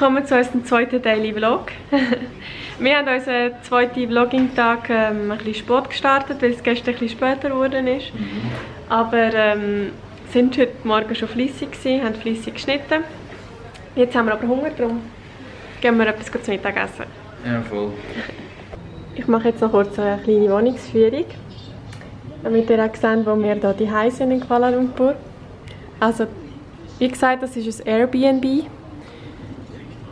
willkommen zu unserem zweiten Daily Vlog. Wir haben unseren zweiten Vlogging-Tag ein bisschen Sport gestartet, weil es gestern ein bisschen später geworden ist. Aber sind heute Morgen schon fleissig gewesen, haben fleissig geschnitten. Jetzt haben wir aber Hunger, darum gehen wir etwas zu Mittag essen. Ja, voll. Ich mache jetzt noch kurz eine kleine Wohnungsführung, damit ihr auch seht, wo wir hier die sind in Kuala Lumpur. Also, wie gesagt, das ist ein Airbnb,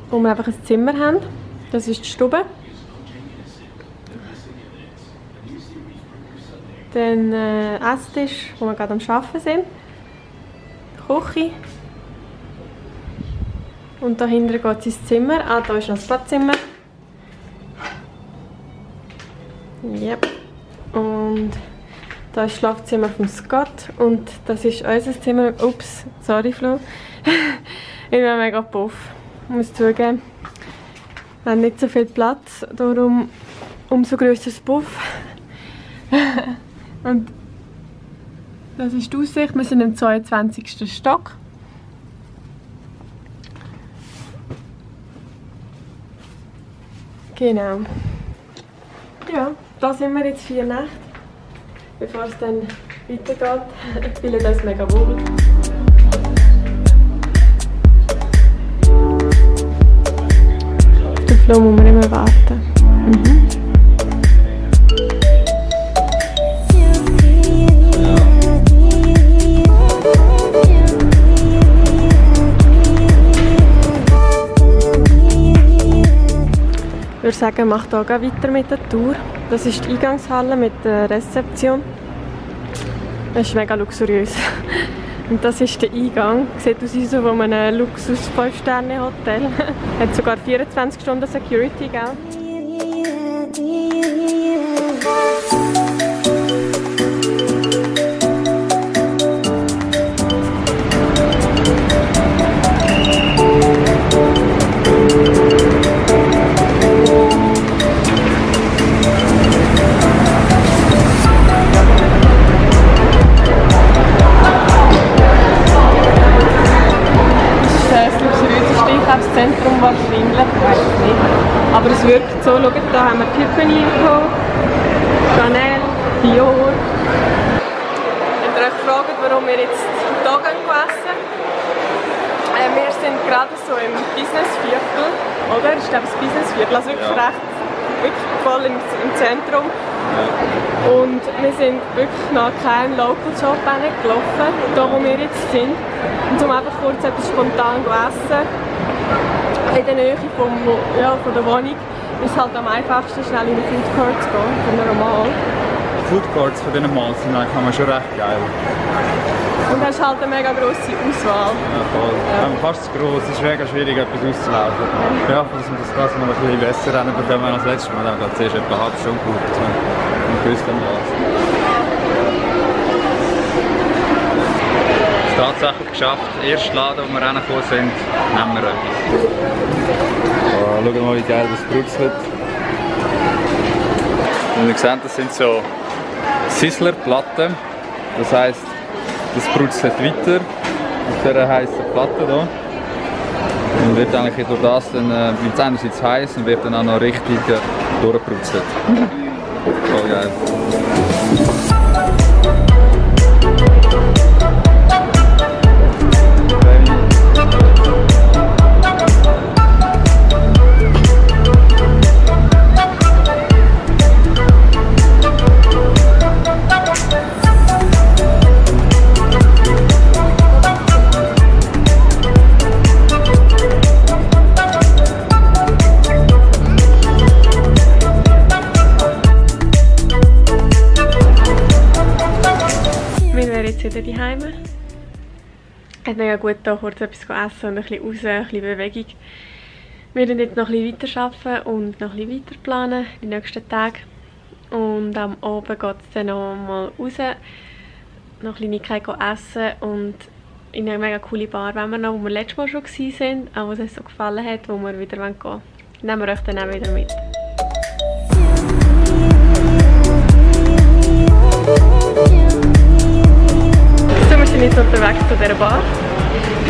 wo wir einfach ein Zimmer haben. Das ist die Stube. Dann Esstisch, wo wir gerade am Arbeiten sind. Die Küche. Und da hinten geht es ins Zimmer. Ah, da ist noch das Badzimmer. Yep. Und da ist das Schlafzimmer von Scott. Und das ist unser Zimmer. Ups, sorry Flo. Ich bin mega puff. Ich muss zugeben, wir haben nicht so viel Platz, darum umso grösser das Puff. Und das ist die Aussicht. Wir sind im 22. Stock. Genau. Ja, da sind wir jetzt 4 Nächte, bevor es dann weitergeht. Ich fühle das mega wohl. Auf den Flo muss man immer warten. Ich würde sagen, mach hier weiter mit der Tour. Das ist die Eingangshalle mit der Rezeption. Das ist mega luxuriös. Und das ist der Eingang. Sieht aus wie so einem Luxus 5-Sterne-Hotel. Hat sogar 24 Stunden Security, gell? Zentrum wahrscheinlich, ich weiß es nicht. Aber es wirkt so, schaut, da haben wir Tiffany gehabt, Chanel, Dior. Wenn ihr euch fragt, warum wir jetzt hier essen, wir sind gerade so im Businessviertel, oder? Ich glaube, das Businessviertel, also wirklich voll im Zentrum. Und wir sind wirklich nach keinem Local Shop gelaufen, da wo wir jetzt sind. Und um einfach kurz etwas spontan zu essen, in der Nähe von der Wohnung, ist es halt am einfachsten, schnell in die Food Court zu gehen, von der Normal. Die Food Courts von diesen Malls sind eigentlich schon recht geil. Und du hast halt eine mega grosse Auswahl. Ja, voll. Ja. Fast zu gross, es ist mega schwierig, etwas auszulaufen. Ja, dass wir das Ganze mal ein bisschen besser rennen, bekommen wir das letzte Mal. Dann geht es erst etwa eine halbe Stunde gut, dass wir im Küsten lassen. Tatsächlich geschafft. Der erste Laden, wo wir reingekommen sind, nehmen wir etwas. Oh, schau mal, wie geil das brutzelt. Und ihr seht, das sind so Sizzler-Platten. Das heisst, das brutzelt weiter auf dieser heißen Platte hier. Und wird eigentlich durch das dann, wird es einerseits heiß und wird dann auch noch richtig durchbrutzelt. Voll geil. Wieder die Heime. Es ist mega gut, hier kurz etwas essen und ein bisschen raus, ein bisschen Bewegung. Wir werden jetzt noch ein bisschen weiter arbeiten und noch ein bisschen weiter planen, die nächsten Tage. Und am Abend geht es dann noch mal raus, noch Kleinigkeit essen und in eine mega coole Bar, wenn wir noch, wo wir letztes Mal schon waren, auch was uns so gefallen hat, wo wir wieder gehen wollen. Nehmen wir euch dann auch wieder mit. So, wir sind jetzt unterwegs zu dieser Bar.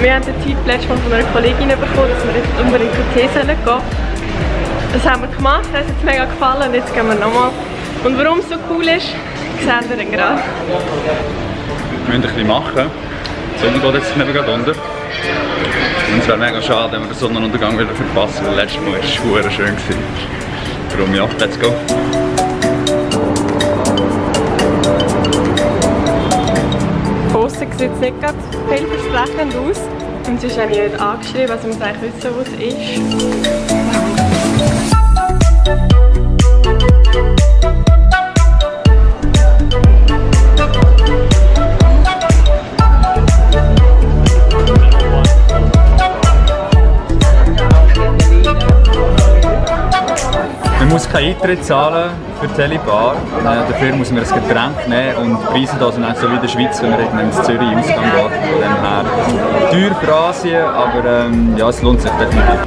Wir haben den Tipp letztes Mal von einer Kollegin bekommen, dass wir jetzt unbedingt in Tee gehen sollen. Das haben wir gemacht, das hat uns mega gefallen und jetzt gehen wir nochmal. Und warum es so cool ist, seht ihr dann gerade. Wir müssen ein bisschen machen. Die Sonne geht jetzt nicht gerade unter. Und es wäre mega schade, wenn wir den Sonnenuntergang wieder verpassen, weil letztes Mal war es super schön. Darum ja, let's go. Von außen sieht es nicht gerade vielversprechend aus. Und es ist auch nicht angeschrieben, also man muss eigentlich wissen, wo es ist. Man muss keinen Eintritt zahlen für die Helibar. Dafür muss man ein Getränk nehmen und die Preise hier sind auch so wie in der Schweiz, wenn man in Zürich Ausgang geht. Von dem her teuer für Asien, aber ja, es lohnt sich definitiv.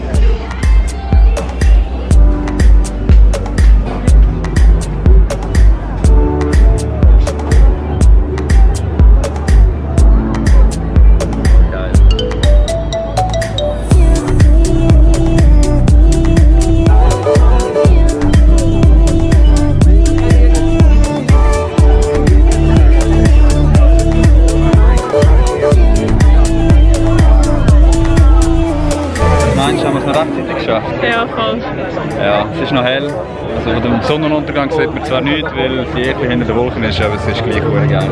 Ja, voll. Ja, es ist noch hell. Also von dem Sonnenuntergang sieht man zwar nichts, weil die Erde hinter der Wolken ist, aber es ist gleich gut geil.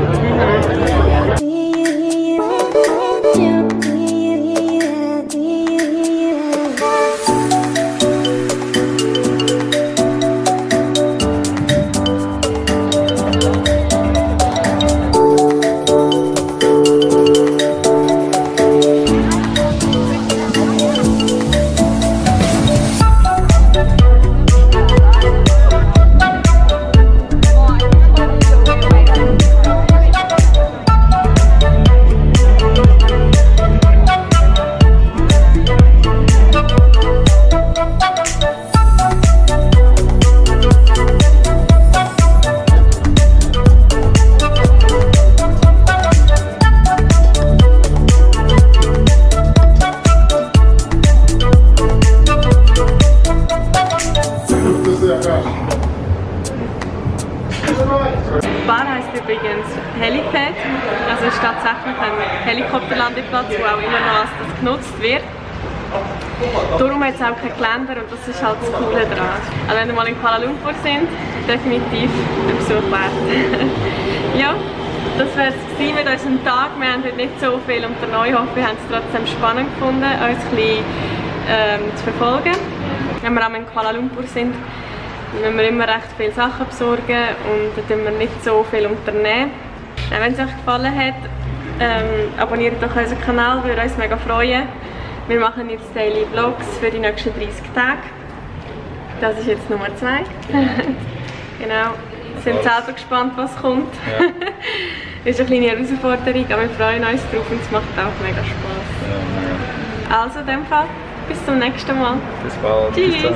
Die Bar heisst übrigens Helipad, also ist tatsächlich ein Helikopterlandeplatz, der auch immer noch als das genutzt wird. Darum hat es auch kein Geländer und das ist halt das Coole daran. Also wenn wir mal in Kuala Lumpur sind, definitiv ein Besuch wert. Ja, das wäre es mit unserem Tag. Wir haben heute nicht so viel unternommen. Ich hoffe, wir haben es trotzdem spannend gefunden, uns ein bisschen zu verfolgen. Wenn wir auch in Kuala Lumpur sind, müssen wir immer recht viele Sachen besorgen und dann tun wir nicht so viel unternehmen. Wenn es euch gefallen hat, abonniert doch unseren Kanal, würde uns mega freuen. Wir machen jetzt Daily Vlogs für die nächsten 30 Tage. Das ist jetzt Nummer 2. Genau. Wir sind selber gespannt, was kommt. Ja. Das ist eine kleine Herausforderung, aber wir freuen uns drauf und es macht auch mega Spaß. Ja, mega. Also in dem Fall, bis zum nächsten Mal. Bis bald. Tschüss.